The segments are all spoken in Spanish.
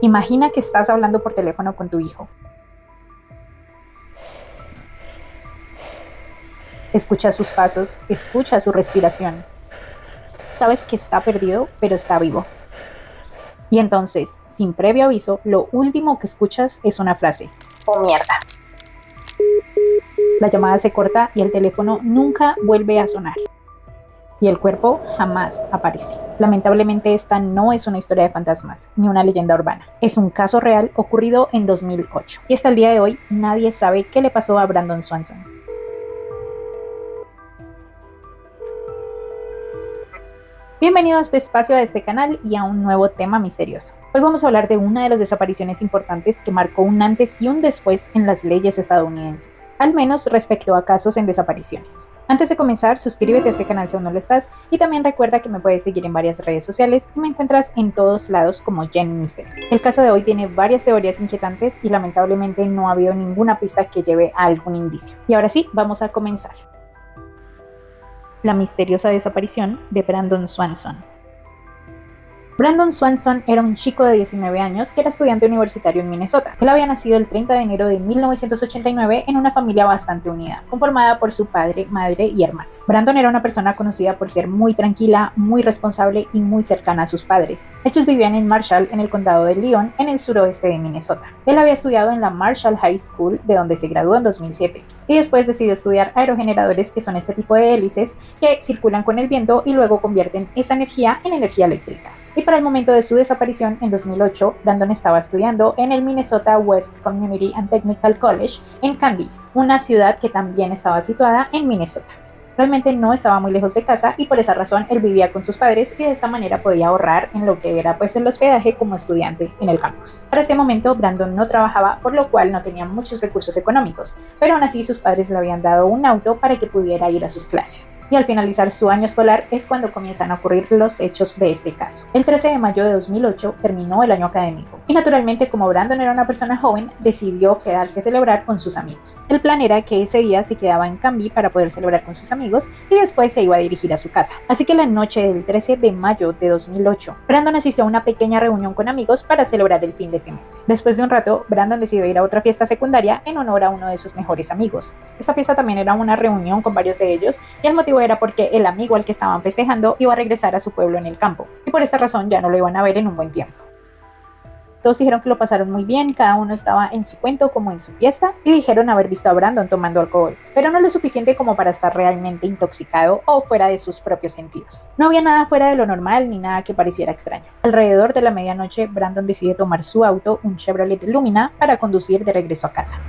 Imagina que estás hablando por teléfono con tu hijo. Escucha sus pasos, escucha su respiración. Sabes que está perdido, pero está vivo. Y entonces, sin previo aviso, lo último que escuchas es una frase. Oh, mierda. La llamada se corta y el teléfono nunca vuelve a sonar. Y el cuerpo jamás aparece. Lamentablemente esta no es una historia de fantasmas, ni una leyenda urbana. Es un caso real ocurrido en 2008. Y hasta el día de hoy nadie sabe qué le pasó a Brandon Swanson. Bienvenido a este espacio, a este canal y a un nuevo tema misterioso. Hoy vamos a hablar de una de las desapariciones importantes que marcó un antes y un después en las leyes estadounidenses, al menos respecto a casos en desapariciones. Antes de comenzar, suscríbete a este canal si aún no lo estás y también recuerda que me puedes seguir en varias redes sociales y me encuentras en todos lados como Jenny Mystery. El caso de hoy tiene varias teorías inquietantes y lamentablemente no ha habido ninguna pista que lleve a algún indicio. Y ahora sí, vamos a comenzar. La misteriosa desaparición de Brandon Swanson. Brandon Swanson era un chico de 19 años que era estudiante universitario en Minnesota. Él había nacido el 30 de enero de 1989 en una familia bastante unida, conformada por su padre, madre y hermano. Brandon era una persona conocida por ser muy tranquila, muy responsable y muy cercana a sus padres. Ellos vivían en Marshall, en el condado de Lyon, en el suroeste de Minnesota. Él había estudiado en la Marshall High School, de donde se graduó en 2007, y después decidió estudiar aerogeneradores, que son este tipo de hélices que circulan con el viento y luego convierten esa energía en energía eléctrica. Y para el momento de su desaparición, en 2008, Brandon estaba estudiando en el Minnesota West Community and Technical College en Canby, una ciudad que también estaba situada en Minnesota. Realmente no estaba muy lejos de casa y por esa razón él vivía con sus padres y de esta manera podía ahorrar en lo que era el hospedaje como estudiante en el campus. Para este momento Brandon no trabajaba, por lo cual no tenía muchos recursos económicos, pero aún así sus padres le habían dado un auto para que pudiera ir a sus clases. Y al finalizar su año escolar es cuando comienzan a ocurrir los hechos de este caso. El 13 de mayo de 2008 terminó el año académico y naturalmente, como Brandon era una persona joven, decidió quedarse a celebrar con sus amigos. El plan era que ese día se quedaba en Canby para poder celebrar con sus amigos y después se iba a dirigir a su casa. Así que la noche del 13 de mayo de 2008, Brandon asistió a una pequeña reunión con amigos para celebrar el fin de semestre. Después de un rato, Brandon decidió ir a otra fiesta secundaria en honor a uno de sus mejores amigos. Esta fiesta también era una reunión con varios de ellos y el motivo era porque el amigo al que estaban festejando iba a regresar a su pueblo en el campo y por esta razón ya no lo iban a ver en un buen tiempo. Todos dijeron que lo pasaron muy bien, cada uno estaba en su cuento como en su fiesta y dijeron haber visto a Brandon tomando alcohol, pero no lo suficiente como para estar realmente intoxicado o fuera de sus propios sentidos. No había nada fuera de lo normal ni nada que pareciera extraño. Alrededor de la medianoche, Brandon decide tomar su auto, un Chevrolet Lumina, para conducir de regreso a casa.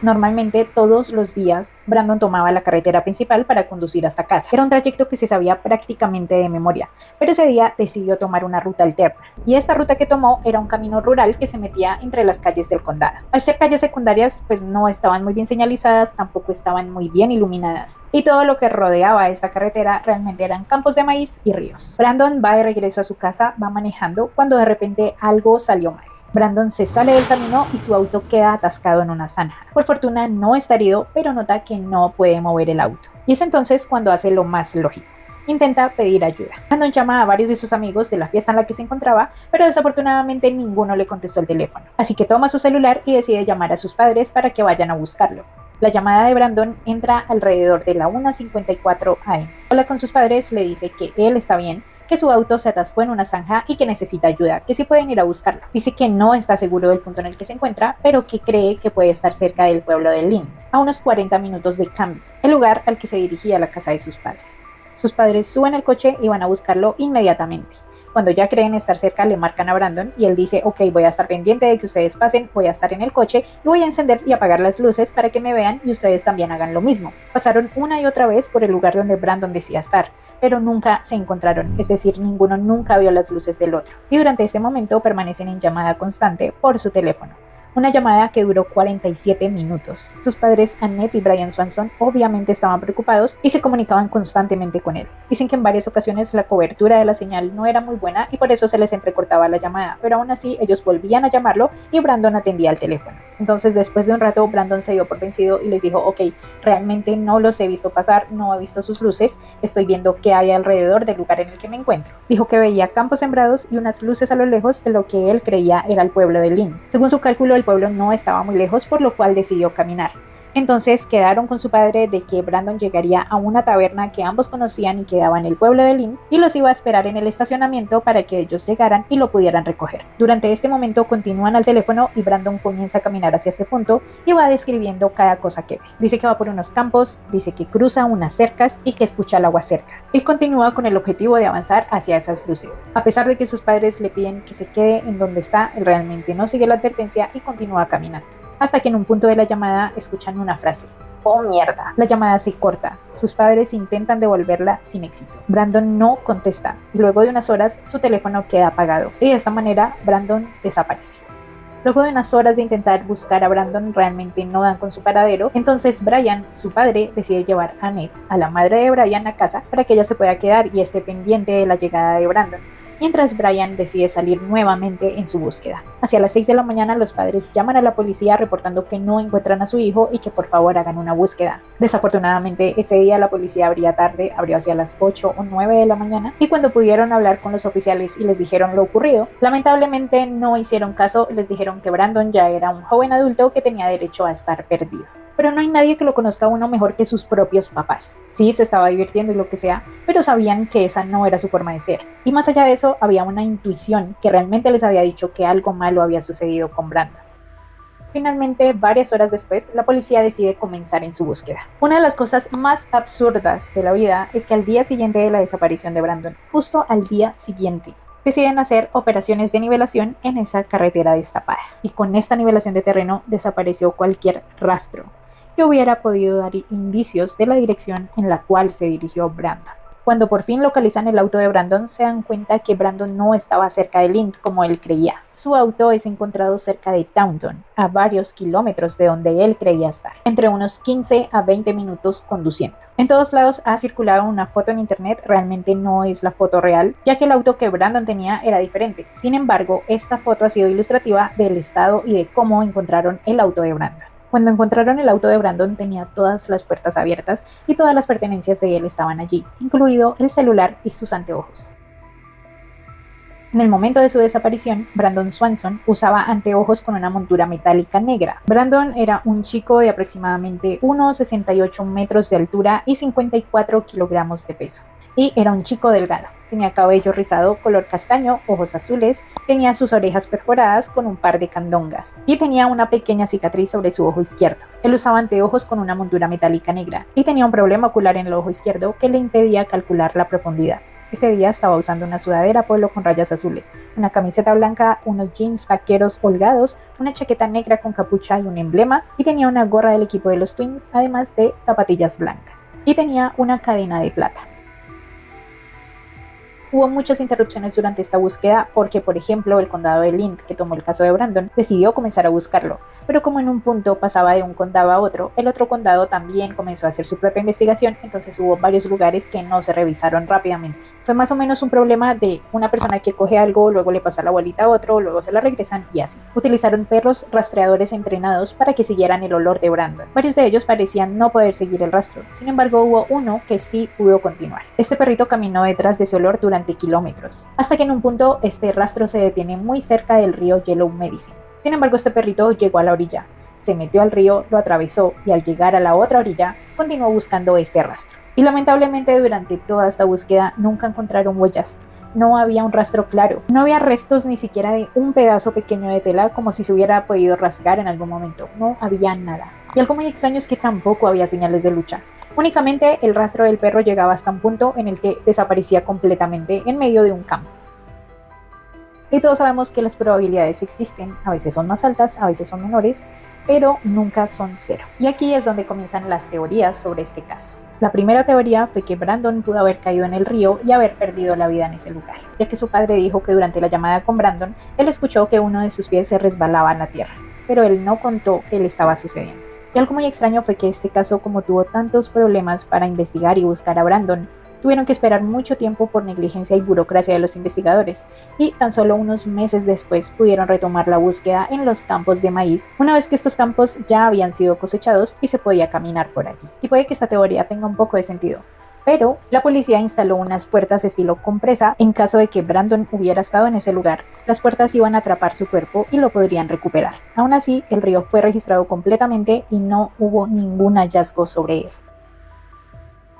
Normalmente todos los días Brandon tomaba la carretera principal para conducir hasta casa. Era un trayecto que se sabía prácticamente de memoria, pero ese día decidió tomar una ruta alterna. Y esta ruta que tomó era un camino rural que se metía entre las calles del condado. Al ser calles secundarias, pues no estaban muy bien señalizadas, tampoco estaban muy bien iluminadas. Y todo lo que rodeaba esta carretera realmente eran campos de maíz y ríos. Brandon va de regreso a su casa, va manejando, cuando de repente algo salió mal. Brandon se sale del camino y su auto queda atascado en una zanja. Por fortuna no está herido, pero nota que no puede mover el auto. Y es entonces cuando hace lo más lógico. Intenta pedir ayuda. Brandon llama a varios de sus amigos de la fiesta en la que se encontraba, pero desafortunadamente ninguno le contestó el teléfono. Así que toma su celular y decide llamar a sus padres para que vayan a buscarlo. La llamada de Brandon entra alrededor de la 1:54 am. Habla con sus padres, le dice que él está bien, que su auto se atascó en una zanja y que necesita ayuda, que sí pueden ir a buscarlo. Dice que no está seguro del punto en el que se encuentra, pero que cree que puede estar cerca del pueblo de Lind, a unos 40 minutos de Canby, el lugar al que se dirigía la casa de sus padres. Sus padres suben al coche y van a buscarlo inmediatamente. Cuando ya creen estar cerca, le marcan a Brandon y él dice: ok, voy a estar pendiente de que ustedes pasen, voy a estar en el coche y voy a encender y apagar las luces para que me vean y ustedes también hagan lo mismo. Pasaron una y otra vez por el lugar donde Brandon decía estar, pero nunca se encontraron, es decir, ninguno nunca vio las luces del otro. Y durante este momento permanecen en llamada constante por su teléfono. Una llamada que duró 47 minutos. Sus padres Annette y Brian Swanson obviamente estaban preocupados y se comunicaban constantemente con él. Dicen que en varias ocasiones la cobertura de la señal no era muy buena y por eso se les entrecortaba la llamada, pero aún así ellos volvían a llamarlo y Brandon atendía el teléfono. Entonces después de un rato Brandon se dio por vencido y les dijo: ok, realmente no los he visto pasar, no he visto sus luces, estoy viendo qué hay alrededor del lugar en el que me encuentro. Dijo que veía campos sembrados y unas luces a lo lejos de lo que él creía era el pueblo de Lynn. Según su cálculo, el pueblo no estaba muy lejos, por lo cual decidió caminar. Entonces quedaron con su padre de que Brandon llegaría a una taberna que ambos conocían y quedaba en el pueblo de Lynn y los iba a esperar en el estacionamiento para que ellos llegaran y lo pudieran recoger. Durante este momento continúan al teléfono y Brandon comienza a caminar hacia este punto y va describiendo cada cosa que ve. Dice que va por unos campos, dice que cruza unas cercas y que escucha el agua cerca. Él continúa con el objetivo de avanzar hacia esas luces. A pesar de que sus padres le piden que se quede en donde está, él realmente no sigue la advertencia y continúa caminando. Hasta que en un punto de la llamada escuchan una frase: ¡oh mierda! La llamada se corta. Sus padres intentan devolverla sin éxito. Brandon no contesta y luego de unas horas su teléfono queda apagado y de esta manera Brandon desaparece. Luego de unas horas de intentar buscar a Brandon realmente no dan con su paradero, entonces Brian, su padre, decide llevar a Annette, a la madre de Brian, a casa para que ella se pueda quedar y esté pendiente de la llegada de Brandon, mientras Brian decide salir nuevamente en su búsqueda. Hacia las 6 de la mañana los padres llaman a la policía reportando que no encuentran a su hijo y que por favor hagan una búsqueda. Desafortunadamente ese día la policía abría tarde, abrió hacia las 8 o 9 de la mañana y cuando pudieron hablar con los oficiales y les dijeron lo ocurrido, lamentablemente no hicieron caso, les dijeron que Brandon ya era un joven adulto que tenía derecho a estar perdido. Pero no hay nadie que lo conozca a uno mejor que sus propios papás. Sí, se estaba divirtiendo y lo que sea, pero sabían que esa no era su forma de ser. Y más allá de eso, había una intuición que realmente les había dicho que algo malo había sucedido con Brandon. Finalmente, varias horas después, la policía decide comenzar en su búsqueda. Una de las cosas más absurdas de la vida es que al día siguiente de la desaparición de Brandon, justo al día siguiente, deciden hacer operaciones de nivelación en esa carretera destapada. Y con esta nivelación de terreno desapareció cualquier rastro que hubiera podido dar indicios de la dirección en la cual se dirigió Brandon. Cuando por fin localizan el auto de Brandon, se dan cuenta que Brandon no estaba cerca de Lynn como él creía. Su auto es encontrado cerca de Taunton, a varios kilómetros de donde él creía estar, entre unos 15 a 20 minutos conduciendo. En todos lados ha circulado una foto en internet, realmente no es la foto real, ya que el auto que Brandon tenía era diferente. Sin embargo, esta foto ha sido ilustrativa del estado y de cómo encontraron el auto de Brandon. Cuando encontraron el auto de Brandon tenía todas las puertas abiertas y todas las pertenencias de él estaban allí, incluido el celular y sus anteojos. En el momento de su desaparición, Brandon Swanson usaba anteojos con una montura metálica negra. Brandon era un chico de aproximadamente 1,68 metros de altura y 54 kilogramos de peso. Y era un chico delgado. Tenía cabello rizado color castaño, ojos azules, tenía sus orejas perforadas con un par de candongas y tenía una pequeña cicatriz sobre su ojo izquierdo. Él usaba anteojos con una montura metálica negra y tenía un problema ocular en el ojo izquierdo que le impedía calcular la profundidad. Ese día estaba usando una sudadera polo con rayas azules, una camiseta blanca, unos jeans vaqueros holgados, una chaqueta negra con capucha y un emblema, y tenía una gorra del equipo de los Twins, además de zapatillas blancas. Y tenía una cadena de plata. Hubo muchas interrupciones durante esta búsqueda porque, por ejemplo, el condado de Lynn, que tomó el caso de Brandon, decidió comenzar a buscarlo, pero como en un punto pasaba de un condado a otro, el otro condado también comenzó a hacer su propia investigación, entonces hubo varios lugares que no se revisaron rápidamente. Fue más o menos un problema de una persona que coge algo, luego le pasa la bolita a otro, luego se la regresan y así. Utilizaron perros rastreadores entrenados para que siguieran el olor de Brandon. Varios de ellos parecían no poder seguir el rastro, sin embargo hubo uno que sí pudo continuar. Este perrito caminó detrás de ese olor durante kilómetros, hasta que en un punto este rastro se detiene muy cerca del río Yellow Medicine. Sin embargo, este perrito llegó a la orilla, se metió al río, lo atravesó y al llegar a la otra orilla, continuó buscando este rastro. Y lamentablemente durante toda esta búsqueda nunca encontraron huellas. No había un rastro claro, no había restos ni siquiera de un pedazo pequeño de tela como si se hubiera podido rasgar en algún momento, no había nada. Y algo muy extraño es que tampoco había señales de lucha. Únicamente el rastro del perro llegaba hasta un punto en el que desaparecía completamente en medio de un campo. Y todos sabemos que las probabilidades existen, a veces son más altas, a veces son menores, pero nunca son cero. Y aquí es donde comienzan las teorías sobre este caso. La primera teoría fue que Brandon pudo haber caído en el río y haber perdido la vida en ese lugar, ya que su padre dijo que durante la llamada con Brandon, él escuchó que uno de sus pies se resbalaba en la tierra. pero él no contó que le estaba sucediendo. Y algo muy extraño fue que este caso, como tuvo tantos problemas para investigar y buscar a Brandon, tuvieron que esperar mucho tiempo por negligencia y burocracia de los investigadores, y tan solo unos meses después pudieron retomar la búsqueda en los campos de maíz, una vez que estos campos ya habían sido cosechados y se podía caminar por allí. Y puede que esta teoría tenga un poco de sentido, pero la policía instaló unas puertas estilo compresa en caso de que Brandon hubiera estado en ese lugar. Las puertas iban a atrapar su cuerpo y lo podrían recuperar. Aún así, el río fue registrado completamente y no hubo ningún hallazgo sobre él.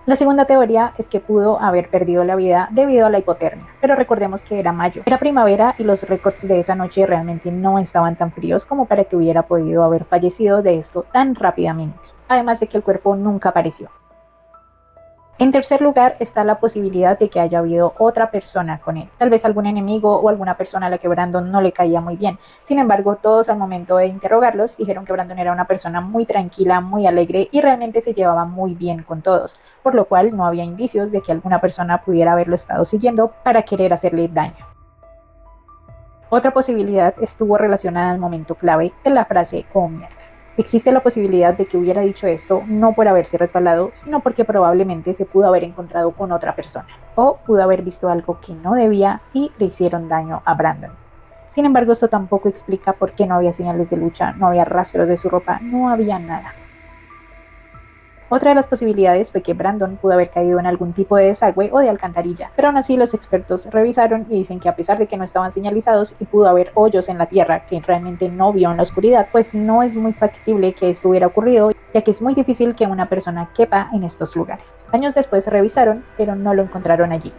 La segunda teoría es que pudo haber perdido la vida debido a la hipotermia, pero recordemos que era mayo, era primavera y los récords de esa noche realmente no estaban tan fríos como para que hubiera podido haber fallecido de esto tan rápidamente, además de que el cuerpo nunca apareció. En tercer lugar está la posibilidad de que haya habido otra persona con él, tal vez algún enemigo o alguna persona a la que Brandon no le caía muy bien. Sin embargo, todos al momento de interrogarlos dijeron que Brandon era una persona muy tranquila, muy alegre y realmente se llevaba muy bien con todos, por lo cual no había indicios de que alguna persona pudiera haberlo estado siguiendo para querer hacerle daño. Otra posibilidad estuvo relacionada al momento clave de la frase "oh mierda". Existe la posibilidad de que hubiera dicho esto no por haberse resbalado, sino porque probablemente se pudo haber encontrado con otra persona, o pudo haber visto algo que no debía y le hicieron daño a Brandon. Sin embargo, esto tampoco explica por qué no había señales de lucha, no había rastros de su ropa, no había nada. Otra de las posibilidades fue que Brandon pudo haber caído en algún tipo de desagüe o de alcantarilla, pero aún así los expertos revisaron y dicen que a pesar de que no estaban señalizados y pudo haber hoyos en la tierra que realmente no vio en la oscuridad, pues no es muy factible que esto hubiera ocurrido, ya que es muy difícil que una persona quepa en estos lugares. Años después revisaron, pero no lo encontraron allí.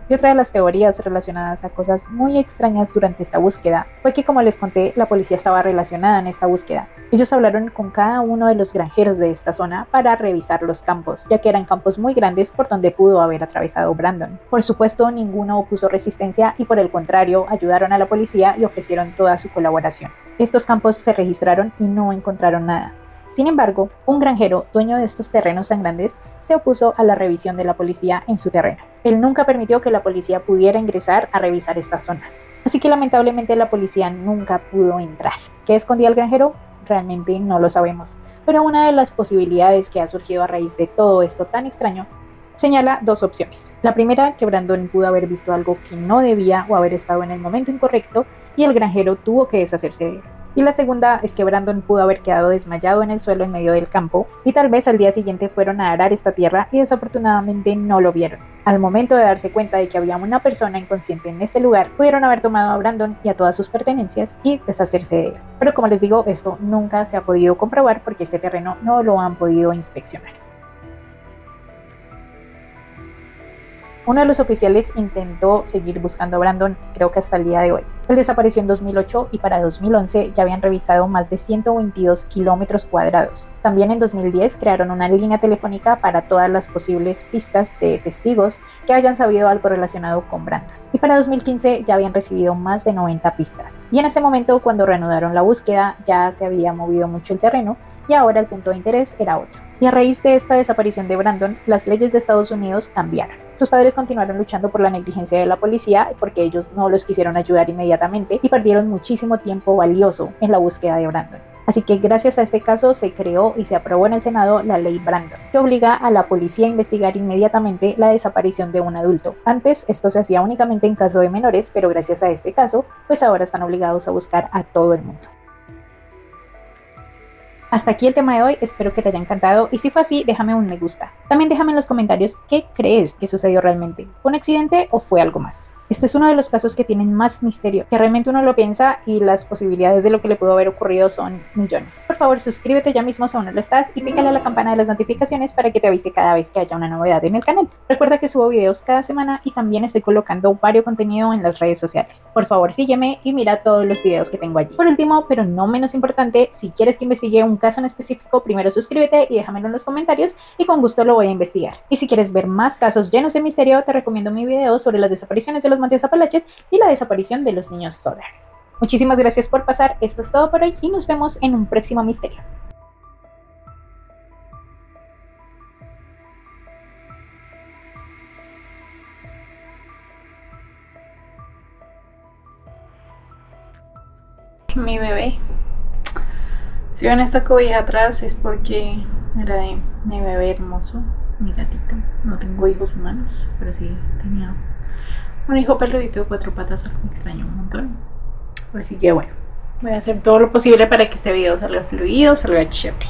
Y otra de las teorías relacionadas a cosas muy extrañas durante esta búsqueda fue que, como les conté, la policía estaba relacionada en esta búsqueda. Ellos hablaron con cada uno de los granjeros de esta zona para revisar los campos, ya que eran campos muy grandes por donde pudo haber atravesado Brandon. Por supuesto, ninguno opuso resistencia y por el contrario, ayudaron a la policía y ofrecieron toda su colaboración. Estos campos se registraron y no encontraron nada. Sin embargo, un granjero, dueño de estos terrenos tan grandes, se opuso a la revisión de la policía en su terreno. Él nunca permitió que la policía pudiera ingresar a revisar esta zona. Así que lamentablemente la policía nunca pudo entrar. ¿Qué escondía el granjero? Realmente no lo sabemos. Pero una de las posibilidades que ha surgido a raíz de todo esto tan extraño señala dos opciones. La primera, que Brandon pudo haber visto algo que no debía o haber estado en el momento incorrecto y el granjero tuvo que deshacerse de él. Y la segunda es que Brandon pudo haber quedado desmayado en el suelo en medio del campo y tal vez al día siguiente fueron a arar esta tierra y desafortunadamente no lo vieron. Al momento de darse cuenta de que había una persona inconsciente en este lugar, pudieron haber tomado a Brandon y a todas sus pertenencias y deshacerse de él. Pero como les digo, esto nunca se ha podido comprobar porque este terreno no lo han podido inspeccionar. Uno de los oficiales intentó seguir buscando a Brandon, creo que hasta el día de hoy. Él desapareció en 2008 y para 2011 ya habían revisado más de 122 kilómetros cuadrados. También en 2010 crearon una línea telefónica para todas las posibles pistas de testigos que hayan sabido algo relacionado con Brandon. Y para 2015 ya habían recibido más de 90 pistas. Y en ese momento, cuando reanudaron la búsqueda, ya se había movido mucho el terreno y ahora el punto de interés era otro. Y a raíz de esta desaparición de Brandon, las leyes de Estados Unidos cambiaron. Sus padres continuaron luchando por la negligencia de la policía porque ellos no los quisieron ayudar inmediatamente y perdieron muchísimo tiempo valioso en la búsqueda de Brandon. Así que gracias a este caso se creó y se aprobó en el Senado la ley Brandon, que obliga a la policía a investigar inmediatamente la desaparición de un adulto. Antes esto se hacía únicamente en caso de menores, pero gracias a este caso, pues ahora están obligados a buscar a todo el mundo. Hasta aquí el tema de hoy, espero que te haya encantado y si fue así, déjame un me gusta. También déjame en los comentarios qué crees que sucedió realmente. ¿Fue un accidente o fue algo más? Este es uno de los casos que tienen más misterio, que realmente uno lo piensa y las posibilidades de lo que le pudo haber ocurrido son millones. Por favor, suscríbete ya mismo si aún no lo estás y pícale a la campana de las notificaciones para que te avise cada vez que haya una novedad en el canal. Recuerda que subo videos cada semana y también estoy colocando varios contenido en las redes sociales. Por favor, sígueme y mira todos los videos que tengo allí. Por último, pero no menos importante, si quieres que investigue un caso en específico, primero suscríbete y déjamelo en los comentarios y con gusto lo voy a investigar. Y si quieres ver más casos llenos de misterio, te recomiendo mi video sobre las desapariciones de los Montes Apalaches y la desaparición de los niños Sodder. Muchísimas gracias por pasar, esto es todo por hoy y nos vemos en un próximo misterio. Mi bebé. Si ven esta cobija atrás es porque era de mi bebé hermoso, mi gatito. No tengo hijos humanos, pero sí tenía un hijo peludito de 4 patas, algo que extraño un montón. Así que bueno, voy a hacer todo lo posible para que este video salga fluido, salga chévere.